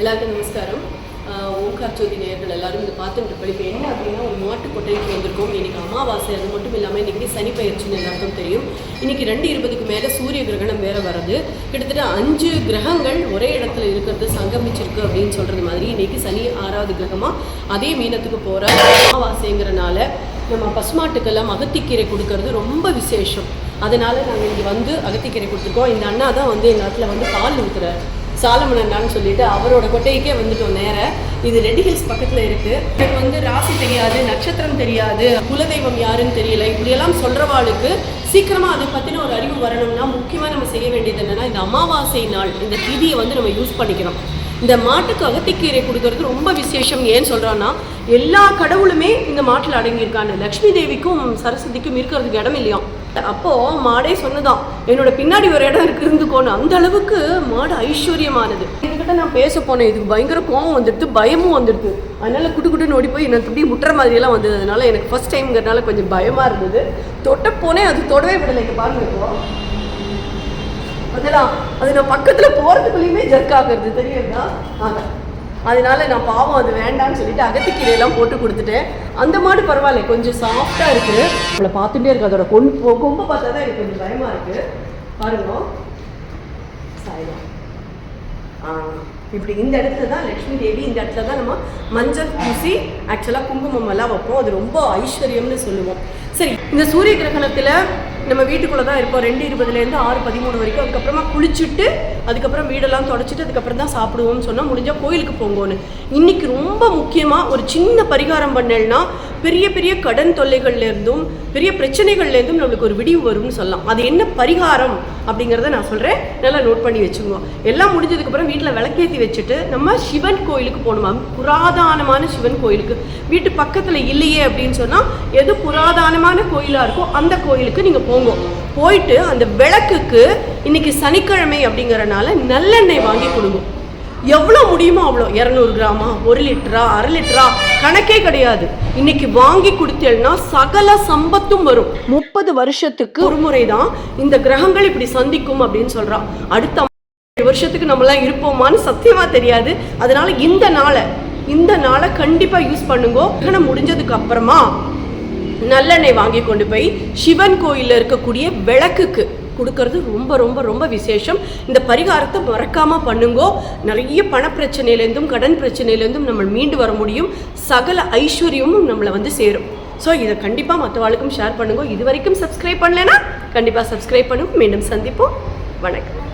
எல்லாருக்கும் நமஸ்காரம். ஓம்கார் ஜோதி நேயர்கள் எல்லாரும் இதை பார்த்துட்டு இருப்போம். இப்போ என்ன அப்படின்னா ஒரு மாட்டு கொட்டைக்கு வந்திருக்கோம். இன்றைக்கி அமாவாசை, அது மட்டும் இல்லாமல் இன்றைக்கி சனி பயிற்சின்னு எல்லாருக்கும் தெரியும். இன்றைக்கி 2:20க்கு மேலே சூரிய கிரகணம் வேறு வருது. கிட்டத்தட்ட 5 கிரகங்கள் ஒரே இடத்துல இருக்கிறது சங்கமிச்சிருக்கு அப்படின்னு சொல்கிறது மாதிரி இன்றைக்கி சனி 6வது கிரகமாக அதே மீனத்துக்கு போகிற அமாவாசைங்கிறனால நம்ம பசுமாட்டுக்கெல்லாம் அகத்திக்கீரை கொடுக்கறது ரொம்ப விசேஷம். அதனால் நாங்கள் இங்கே வந்து அகத்திக்கீரை கொடுத்துருக்கோம். இந்த அண்ணா தான் வந்து எங்கள் இடத்துல வந்து பால் ஊற்றுறாரு, சாலமன் அண்ணான்னு சொல்லிட்டு அவரோட கொட்டைக்கே வந்துட்டோம் நேரம். இது ரெட்டி ஹில்ஸ் பக்கத்தில் இருக்குது. எனக்கு வந்து ராசி தெரியாது, நட்சத்திரம் தெரியாது, குலதெய்வம் யாருன்னு தெரியல, இப்படியெல்லாம் சொல்கிறவாளுக்கு சீக்கிரமாக அதை பற்றின ஒரு அறிவு வரணும்னா முக்கியமாக நம்ம செய்ய வேண்டியது என்னென்னா இந்த அமாவாசை நாள் இந்த திதியை வந்து நம்ம யூஸ் பண்ணிக்கிறோம். இந்த மாட்டுக்கு அகத்திக்கீரை கொடுக்கறது ரொம்ப விசேஷம். ஏன்னு சொல்கிறோன்னா எல்லா கடவுளுமே இந்த மாட்டில் அடங்கியிருக்காங்க. லக்ஷ்மி தேவிக்கும் சரஸ்வதிக்கும் இருக்கிறதுக்கு இடம் இல்லையா. அப்போது மாடே சொன்னதான், என்னோட பின்னாடி ஒரு இடம் இருந்துக்கோன்னு. அந்த அளவுக்கு மாடு ஐஸ்வர்யமானது. இதுக்கிட்ட நான் பேச போனேன், இதுக்கு பயங்கர கோவம் வந்துடுது, பயமும் வந்துடுது. அதனால குட்டுன்னு ஓடி போய் எனக்கு இப்படி முட்டுற மாதிரியெல்லாம் வந்தது. அதனால எனக்கு ஃபர்ஸ்ட் டைம்ங்கிறதுனால கொஞ்சம் பயமாக இருந்தது. தொட்ட போனேன், அது தொடவே விடலை. இங்கே பாருங்க, இப்போ அதெல்லாம் அது நான் பக்கத்தில் போகிறதுக்குள்ளேயுமே ஜர்க் ஆகுறது தெரியுதா. அதனால நான் பாவம் அது வேண்டான்னு சொல்லிட்டு அகத்திக்கீரையெல்லாம் போட்டு கொடுத்துட்டேன். அந்த மாடு பரவாயில்ல, கொஞ்சம் சாஃப்டாக இருக்குது. அவளை பார்த்துட்டே இருக்கு. அதோட கொம்பை பார்த்தா தான் எனக்கு கொஞ்சம் பயமாக இருக்குது. பாருங்க, சாயலாம் இப்படி இந்த இடத்துல தான் லக்ஷ்மி தேவி, இந்த இடத்துல தான் நம்ம மஞ்சள் பூசி ஆக்சுவலாக குங்குமம் எல்லாம் வைப்போம். அது ரொம்ப ஐஸ்வர்யம்னு சொல்லுவோம். சரி, இந்த சூரிய கிரகணத்தில் நம்ம வீட்டுக்குள்ளே தான் இருப்போம் 2:20லேருந்து 6:13 வரைக்கும். அதுக்கப்புறமா குளிச்சுட்டு அதுக்கப்புறம் வீடெல்லாம் தொடச்சிட்டு அதுக்கப்புறம் தான் சாப்பிடுவோம்னு சொன்னால் முடிஞ்சால் கோயிலுக்கு போங்கோன்னு. இன்றைக்கி ரொம்ப முக்கியமாக ஒரு சின்ன பரிகாரம் பண்ணேன்னா பெரிய பெரிய கடன் தொல்லைகள்லேருந்தும் பெரிய பிரச்சனைகள்லேருந்தும் நம்மளுக்கு ஒரு விடிவு வரும்னு சொல்லலாம். அது என்ன பரிகாரம் அப்படிங்கிறத நான் சொல்கிறேன், நல்லா நோட் பண்ணி வச்சுக்கோங்க. எல்லாம் முடிஞ்சதுக்கப்புறம் வீட்டில் விளக்கேற்றி வச்சுட்டு நம்ம சிவன் கோயிலுக்கு போகணுமா. புராதனமான சிவன் கோயிலுக்கு வீட்டு பக்கத்தில் இல்லையே அப்படின்னு சொன்னால் எது புராதனமான கோயிலாக இருக்கோ அந்த கோயிலுக்கு நீங்கள் போங்க. போயிட்டு அந்த விளக்குக்கு இன்னைக்கு சனிக்கிழமை அப்படிங்கிறனால நல்லெண்ணெய் வாங்கி கொடுங்க. எவ்வளோ முடியுமோ அவ்வளோ, 200 கிராமா, 1 லிட்டரா, 1/2 லிட்டரா கணக்கே கிடையாது. இன்னைக்கு வாங்கி கொடுத்தேன்னா சகல சம்பத்தும் வரும். 30 வருஷத்துக்கு ஒரு முறை தான் இந்த கிரகங்கள் இப்படி சந்திக்கும் அப்படின்னு சொல்றான். அடுத்த வருஷத்துக்கு நம்மளாம் இருப்போமான்னு சத்தியமா தெரியாது. அதனால இந்த நாளை கண்டிப்பா யூஸ் பண்ணுங்க. கிரகணம் முடிஞ்சதுக்கு அப்புறமா நல்லெண்ணெய் வாங்கி கொண்டு போய் சிவன் கோயிலில் இருக்கக்கூடிய விளக்குக்கு கொடுக்கறது ரொம்ப ரொம்ப ரொம்ப விசேஷம். இந்த பரிகாரத்தை மறக்காமல் பண்ணுங்கோ. நிறைய பணப்பிரச்சனையிலேருந்தும் கடன் பிரச்சனையிலேருந்தும் நம்ம மீண்டு வர முடியும். சகல ஐஸ்வர்யமும் நம்மளை வந்து சேரும். ஸோ இதை கண்டிப்பாக மற்றவாளுக்கும் ஷேர் பண்ணுங்க. இது வரைக்கும் சப்ஸ்கிரைப் பண்ணலைன்னா கண்டிப்பாக சப்ஸ்கிரைப் பண்ணுங்க. மீண்டும் சந்திப்போம். வணக்கம்.